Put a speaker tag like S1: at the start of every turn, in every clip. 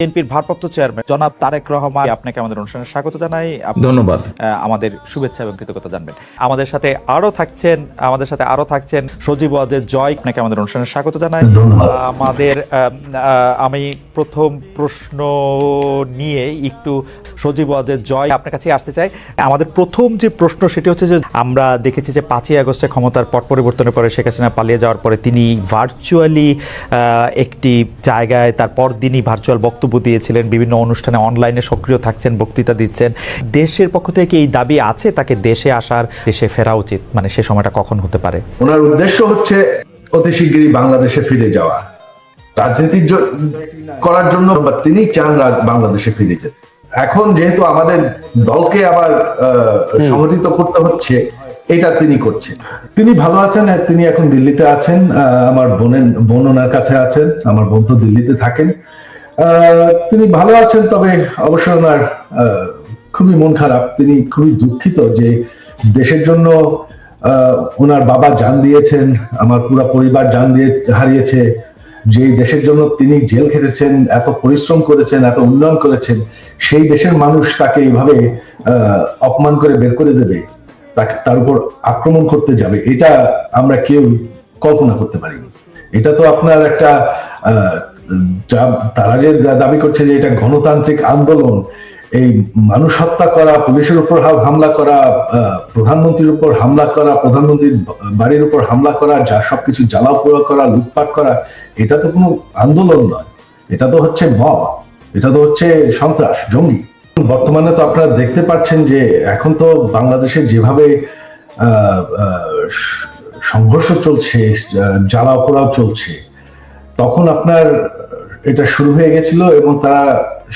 S1: বিএনপির ভারপ্রাপ্ত চেয়ারম্যান জনাব তারেক রহমান, আপনাকে আমাদের অনুষ্ঠানে স্বাগত জানাই।
S2: ধন্যবাদ।
S1: আমাদের শুভেচ্ছা এবং কৃতজ্ঞতা জানবেন। আমাদের সাথে আরো থাকছেন সজীব ওয়াজেদ জয়, আপনাকে আমাদের অনুষ্ঠানে স্বাগত জানাই। আমি প্রথম প্রশ্ন নিয়ে একটু সজীব ওয়াজেদ জয় আপনার কাছে আসতে চাই। আমাদের প্রথম যে প্রশ্ন সেটি হচ্ছে যে আমরা দেখেছি যে 5ই আগস্টে ক্ষমতার পট পরিবর্তনের পরে শেখ হাসিনা পালিয়ে যাওয়ার পরে তিনি ভার্চুয়ালি একটি জায়গায় তারপর দিনই ভার্চুয়াল বক্তব্য দিয়েছিলেন, বিভিন্ন অনুষ্ঠানে অনলাইনে সক্রিয় থাকছেন, বক্তৃতা দিচ্ছেন। দেশের পক্ষ থেকে এই দাবি আছে তাকে দেশে আসার, দেশে ফেরা উচিত, মানে সে সময়টা কখন হতে পারে?
S3: ওনার উদ্দেশ্য হচ্ছে অতি শীঘ্রই বাংলাদেশে ফিরে যাওয়া, রাজনীতি করার জন্য তিনি চান বাংলাদেশে ফিরে যেতে। এখন যেহেতু আমাদের দলকে আবার সংগঠিত করতে হচ্ছে, এটা তিনি করছেন। তিনি ভালো আছেন, তিনি এখন দিল্লিতে আছেন। আমার বোন ওনার কাছে আছেন, আমার বোন তো দিল্লিতে থাকেন। তিনি ভালো আছেন, তবে অবশ্যই ওনার খুবই মন খারাপ। তিনি খুবই দুঃখিত যে দেশের জন্য ওনার বাবা জান দিয়েছেন, আমার পুরো পরিবার জান দিয়ে হারিয়েছে। যে দেশের জন্য তিনি জেল খেটেছেন, এত পরিশ্রম করেছেন, এত উন্নয়ন করেছেন, সেই দেশের মানুষ তাকে এইভাবে অপমান করে বের করে দেবে, তার উপর আক্রমণ করতে যাবে, এটা আমরা কেউ কল্পনা করতে পারিনি। এটা তো আপনার একটা তারা যে দাবি করছে যে এটা গণতান্ত্রিক আন্দোলন, এই মানুষ হত্যা করা, পুলিশের উপর হামলা করা, প্রধানমন্ত্রীর উপর হামলা করা, প্রধানমন্ত্রীর বাড়ির উপর হামলা করা, যা সবকিছু জ্বালাও পোড়া করা, লুটপাট করা, এটা তো কোনো আন্দোলন নয়, এটা তো হচ্ছে মব, এটা তো হচ্ছে সন্ত্রাস, জঙ্গি। বর্তমানে তো আপনারা দেখতে পাচ্ছেন যে এখন তো বাংলাদেশে যেভাবে সংঘর্ষ চলছে, জ্বালাও পোড়াও চলছে, তখন আপনার এটা শুরু হয়ে গেছিল এবং তারা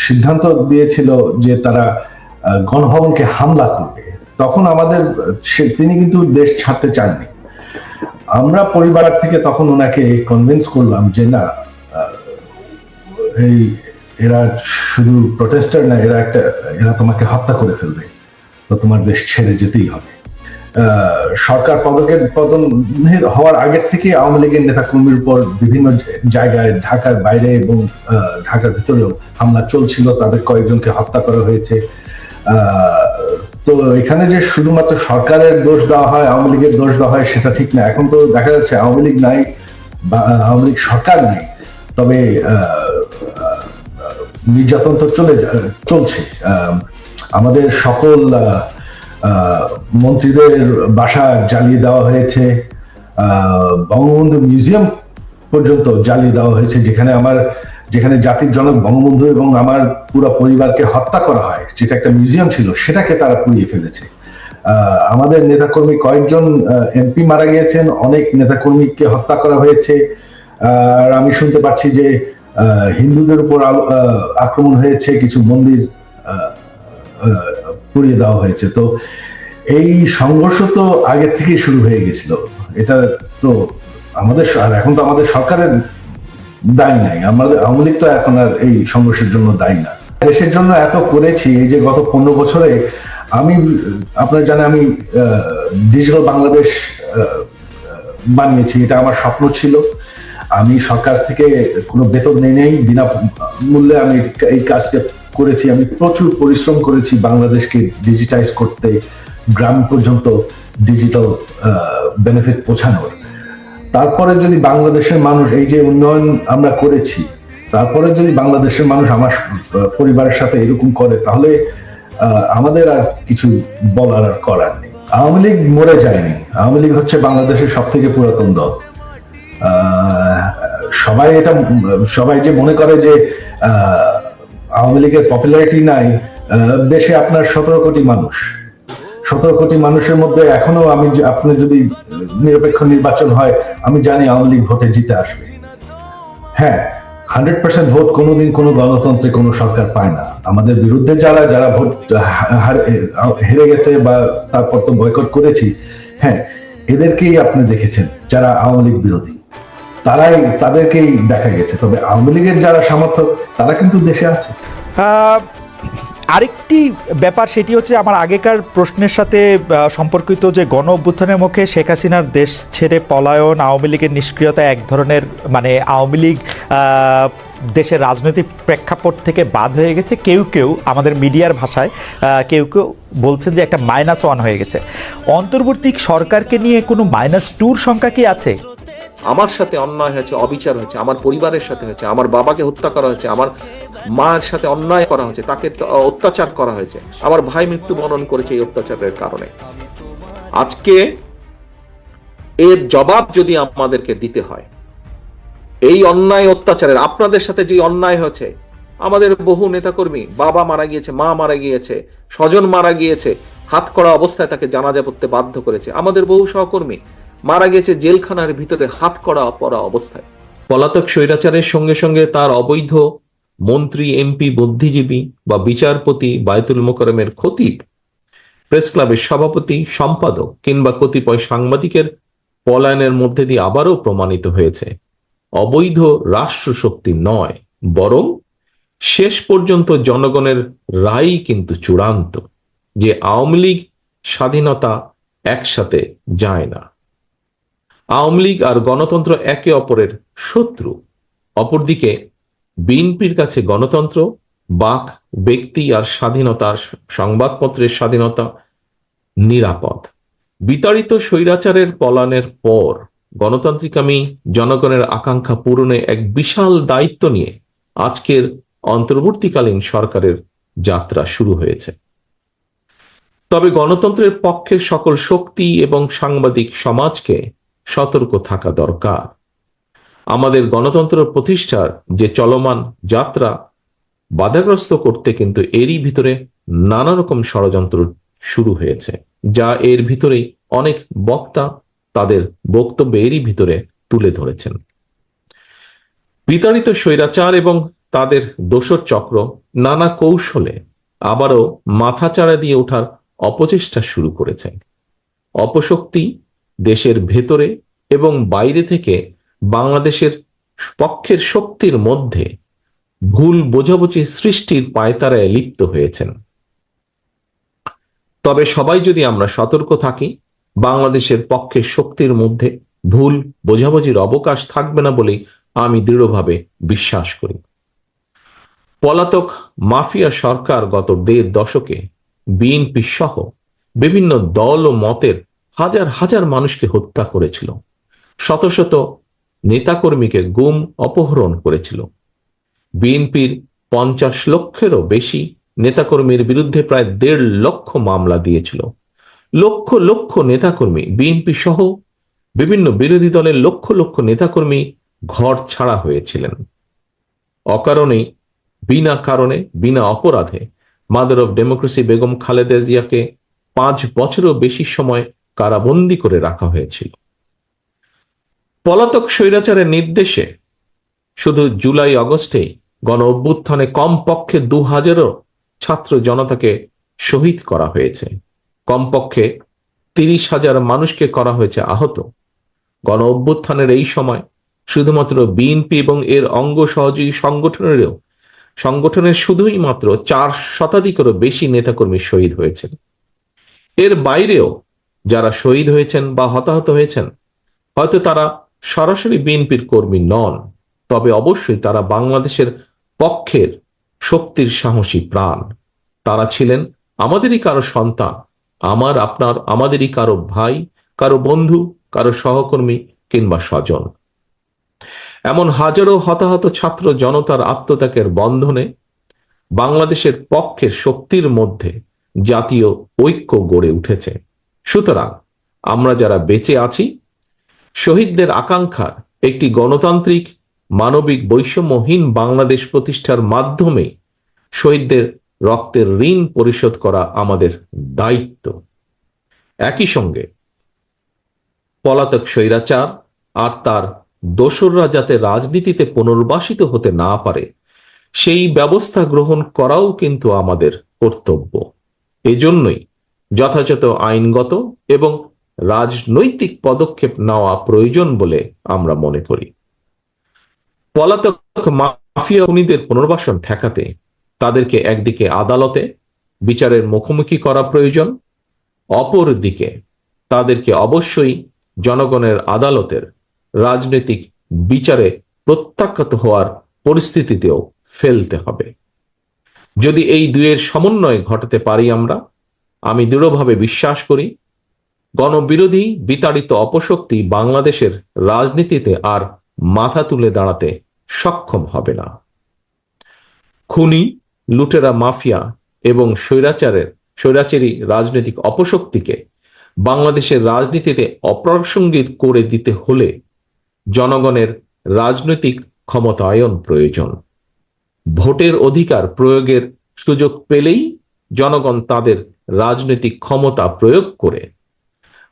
S3: সিদ্ধান্ত দিয়েছিল যে তারা গণভবনকে হামলা করবে। তখন তিনি কিন্তু দেশ ছাড়তে চাননি। আমরা পরিবার থেকে তখন ওনাকে কনভিন্স করলাম যে না, এরা শুধু প্রোটেস্টার না, এরা তোমাকে হত্যা করে ফেলবে, তো তোমার দেশ ছেড়ে যেতেই হবে। সরকার পতন হওয়ার আগে থেকে আওয়ামী লীগের নেতা কর্মীর উপর বিভিন্ন জায়গায় ঢাকার বাইরে এবং ঢাকার ভিতরেও হামলা চলছিল, তাদের কয়েকজনকে হত্যা করা হয়েছে। তো এখানে যে শুধুমাত্র সরকারের দোষ দেওয়া হয়, আওয়ামী লীগের দোষ দেওয়া হয়, সেটা ঠিক না। এখন তো দেখা যাচ্ছে আওয়ামী লীগ নাই বা আওয়ামী লীগ সরকার নাই, তবে নির্যাতন তো চলছে। আমাদের সকল মন্ত্রীদের বাসা জ্বালিয়ে দেওয়া হয়েছে, বঙ্গবন্ধু মিউজিয়াম পর্যন্ত জ্বালিয়ে দেওয়া হয়েছে, যেখানে জাতির জনক বঙ্গবন্ধু এবং আমার পুরো পরিবারকে হত্যা করা হয়, যেটা একটা মিউজিয়াম ছিল, সেটাকে তারা পুড়িয়ে ফেলেছে। আমাদের নেতাকর্মী কয়েকজন এমপি মারা গিয়েছেন, অনেক নেতাকর্মীকে হত্যা করা হয়েছে। আর আমি শুনতে পাচ্ছি যে হিন্দুদের উপর আক্রমণ হয়েছে, কিছু মন্দির পুড়িয়ে দেওয়া হয়েছে। তো এই সংঘর্ষ তো আগে থেকেই শুরু হয়ে গেছিল। এটা তো এখন তো আমাদের সরকারের দায়ী নাই, আমাদের আওয়ামী লীগ তো এখন আর এই সংঘর্ষের জন্য দায়ী না। দেশের জন্য এত করেছি, এই যে গত 15 বছরে আপনারা জানেন আমি ডিজিটাল বাংলাদেশ বানিয়েছি, এটা আমার স্বপ্ন ছিল। আমি সরকার থেকে কোনো বেতন নেই, বিনা মূল্যে আমি এই কাজটা করেছি। আমি প্রচুর পরিশ্রম করেছি বাংলাদেশকে ডিজিটাইজ করতে, গ্রাম পর্যন্ত ডিজিটাল বেনিফিট পৌঁছানোর। তারপরে যদি বাংলাদেশের মানুষ, এই যে উন্নয়ন আমরা করেছি, তারপরে যদি বাংলাদেশের মানুষ আমার পরিবারের সাথে এরকম করে, তাহলে আমাদের আর কিছু বলার আর করার নেই। আওয়ামী লীগ মরে যায়নি, আওয়ামী লীগ হচ্ছে বাংলাদেশের সব থেকে পুরাতন দল। সবাই যে মনে করে যে আওয়ামী লীগের পপুলারিটি নাই, দেশে আপনার 17 কোটি মানুষের মধ্যে এখনো আপনি যদি নিরপেক্ষ নির্বাচন হয়, আমি জানি আওয়ামী লীগ ভোটে জিতে আসবে। হ্যাঁ, 100% ভোট কোনোদিন কোনো গণতন্ত্রে কোনো সরকার পায় না। আমাদের বিরুদ্ধে যারা ভোট হেরে গেছে বা তারপর তো বয়কট করেছি, হ্যাঁ, এদেরকেই আপনি দেখেছেন যারা আওয়ামী লীগ বিরোধী, তাদেরকেই দেখা গেছে। তবে আওয়ামী লীগের যারা সমর্থক, তারা কিন্তু দেশে আছে।
S1: আরেকটি ব্যাপার সেটি হচ্ছে আমার আগেকার প্রশ্নের সাথে সম্পর্কিত, যে গণ অভ্যুত্থানের মুখে শেখ হাসিনার দেশ ছেড়ে পলায়ন, আওয়ামী লীগের নিষ্ক্রিয়তা, এক ধরনের মানে আওয়ামী লীগ দেশের রাজনৈতিক প্রেক্ষাপট থেকে বাদ হয়ে গেছে, কেউ কেউ আমাদের মিডিয়ার ভাষায় কেউ কেউ বলছেন যে একটা -1 হয়ে গেছে। অন্তর্বর্তী সরকারকে নিয়ে কোনো -2 সংখ্যা কি আছে?
S2: আমার সাথে অন্যায় হয়েছে, অবিচার হয়েছে, আমার পরিবারের সাথে হয়েছে, আমার বাবাকে হত্যা করা হয়েছে, আমার মায়ের সাথে অন্যায় করা হয়েছে, তাকে অত্যাচার করা হয়েছে, আমার ভাই মৃত্যুবরণ করেছে এই অত্যাচারের কারণে। আজকে এর জবাব যদি আমাদেরকে দিতে হয়, এই অন্যায় অত্যাচারের, আপনাদের সাথে যে অন্যায় হয়েছে, আমাদের বহু নেতাকর্মী, বাবা মারা গিয়েছে, মা মারা গিয়েছে, স্বজন মারা গিয়েছে, হাত করা অবস্থায় তাকে জানাজা পড়তে বাধ্য করেছে, আমাদের বহু সহকর্মী মারা গেছে জেলখানার ভিতরে হাত করা পড়া অবস্থায়। পলাতক স্বৈরাচারের সঙ্গে সঙ্গে তার অবৈধ মন্ত্রী, এমপি, বুদ্ধিজীবী বা বিচারপতি, বায়তুল মোকাররমের খতিব, প্রেস ক্লাবের সভাপতি, সম্পাদক কিংবা কতিপয় সাংবাদিকের পলায়নের মধ্যে দিয়ে আবারও প্রমাণিত হয়েছে অবৈধ রাষ্ট্রশক্তি নয়, বরং শেষ পর্যন্ত জনগণের রায়ই কিন্তু চূড়ান্ত, যে আওয়ামী লীগ স্বাধীনতা একসাথে যায় না। আওয়ামী লীগ আর গণতন্ত্র একে অপরের শত্রু। অপরদিকে বিএনপির কাছে গণতন্ত্র, বাক, ব্যক্তি আর স্বাধীনতার, সংবাদপত্রের স্বাধীনতা নিরাপদ। বিতাড়িত স্বৈরাচারের পলায়নের পর গণতান্ত্রিকামী জনগণের আকাঙ্ক্ষা পূরণে এক বিশাল দায়িত্ব নিয়ে আজকের অন্তর্বর্তীকালীন সরকারের যাত্রা শুরু হয়েছে। তবে গণতন্ত্রের পক্ষের সকল শক্তি এবং সাংবাদিক সমাজকে সতর্ক থাকা দরকার। আমাদের গণতন্ত্র প্রতিষ্ঠার যে চলমান যাত্রা বাধাগ্রস্ত করতে কিন্তু এরই ভিতরে নানা রকম ষড়যন্ত্র শুরু হয়েছে, যা এর ভিতরেই অনেক বক্তা তাদের বক্তব্য এরই ভিতরে তুলে ধরেছেন। বিতাড়িত স্বৈরাচার এবং তাদের দোসর চক্র নানা কৌশলে আবারও মাথাচাড়া দিয়ে ওঠার অপচেষ্টা শুরু করেছে। অপশক্তি দেশের ভেতরে এবং বাইরে থেকে বাংলাদেশের পক্ষের শক্তির মধ্যে ভুল বোঝাবুঝি সৃষ্টির পায়তারায় লিপ্ত হয়েছেন। তবে সবাই যদি আমরা সতর্ক থাকি, বাংলাদেশের পক্ষের শক্তির মধ্যে ভুল বোঝাবুঝির অবকাশ থাকবে না বলেই আমি দৃঢ়ভাবে বিশ্বাস করি। পলাতক মাফিয়া সরকার গত 1.5 দশকে বিএনপি সহ বিভিন্ন দল ও মতের হাজার হাজার মানুষকে হত্যা করেছিল, শত শত নেতাকর্মীকে গুম, অপহরণ করেছিল। বিএনপির 50 লক্ষেরও বেশি নেতাকর্মীর বিরুদ্ধে প্রায় 1.5 লক্ষ মামলা দিয়েছিল। লক্ষ লক্ষ নেতাকর্মী, বিএনপি সহ বিভিন্ন বিরোধী দলের লক্ষ লক্ষ নেতাকর্মী ঘর ছাড়া হয়েছিলেন। অকারণে, বিনা কারণে, বিনা অপরাধে mother of democracy Begum Khaleda জিয়াকে 5 বছরও বেশি সময় কারাবন্দী করে রাখা হয়েছিল। পলাতক স্বৈরাচারের নির্দেশে শুধু জুলাই আগস্টেই গণ অভ্যুত্থানে কমপক্ষে 2000 ছাত্র জনতাকে শহীদ করা হয়েছে, কমপক্ষে 30,000 মানুষকে করা হয়েছে আহত। গণ অভ্যুত্থানের এই সময় শুধুমাত্র বিএনপি এবং এর অঙ্গ সহযোগী সংগঠনের শুধুই মাত্র 4 শতাধিকেরও বেশি নেতাকর্মী শহীদ হয়েছেন। এর বাইরেও যারা শহীদ হয়েছেন বা হতাহত হয়েছেন, হয়তো তারা সরাসরি বিএনপির কর্মী নন, তবে অবশ্যই তারা বাংলাদেশের পক্ষের শক্তির সাহসী প্রাণ। তারা ছিলেন আমাদেরই কারো সন্তান, আমার, আপনার, আমাদেরই কারো ভাই, কারো বন্ধু, কারো সহকর্মী কিংবা স্বজন। এমন হাজারো হতাহত ছাত্র জনতার আত্মত্যাগের বন্ধনে বাংলাদেশের পক্ষের শক্তির মধ্যে জাতীয় ঐক্য গড়ে উঠেছে। সুতরাং আমরা যারা বেঁচে আছি, শহীদদের আকাঙ্ক্ষার একটি গণতান্ত্রিক, মানবিক, বৈষম্যহীন বাংলাদেশ প্রতিষ্ঠার মাধ্যমে শহীদদের রক্তের ঋণ পরিশোধ করা আমাদের দায়িত্ব। একই সঙ্গে পলাতক স্বৈরাচার আর তার দোসররা যাতে রাজনীতিতে পুনর্বাসিত হতে না পারে, সেই ব্যবস্থা গ্রহণ করাও কিন্তু আমাদের কর্তব্য। এজন্যই যথাযথ আইনগত এবং রাজনৈতিক পদক্ষেপ নেওয়া প্রয়োজন বলে আমরা মনে করি। পলাতক মাফিয়া খুনিদের পুনর্বাসন ঠেকাতে তাদেরকে একদিকে আদালতে বিচারের মুখোমুখি করা প্রয়োজন, অপরদিকে তাদেরকে অবশ্যই জনগণের আদালতের রাজনৈতিক বিচারে প্রত্যাখ্যাত হওয়ার পরিস্থিতিতেও ফেলতে হবে। যদি এই দুয়ের সমন্বয় ঘটাতে পারি আমি দৃঢ়ভাবে বিশ্বাস করি গণবিরোধী বিতাড়িত অপশক্তি বাংলাদেশের রাজনীতিতে আর মাথা তুলে দাঁড়াতে সক্ষম হবে না। খুনি, লুটেরা, মাফিয়া এবং স্বৈরাচারী রাজনৈতিক অপশক্তিকে বাংলাদেশের রাজনীতিতে অপ্রাসঙ্গিক করে দিতে হলে জনগণের রাজনৈতিক ক্ষমতায়ন প্রয়োজন। ভোটের অধিকার প্রয়োগের সুযোগ পেলেই জনগণ তাদের রাজনৈতিক ক্ষমতা প্রয়োগ করে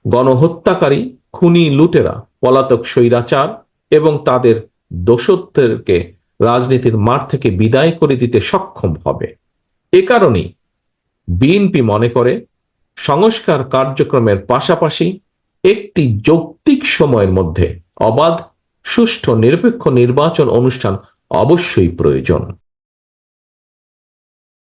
S2: গণহত্যাকারী, খুনি, লুটেরা, পলাতক স্বৈরাচার এবং তাদের দোষত্বকে রাজনীতির মাঠ থেকে বিদায় করে দিতে সক্ষম হবে। এ কারণেই বিএনপি মনে করে সংস্কার কার্যক্রমের পাশাপাশি একটি যৌক্তিক সময়ের মধ্যে অবাধ, সুষ্ঠু, নিরপেক্ষ নির্বাচন অনুষ্ঠান অবশ্যই প্রয়োজন।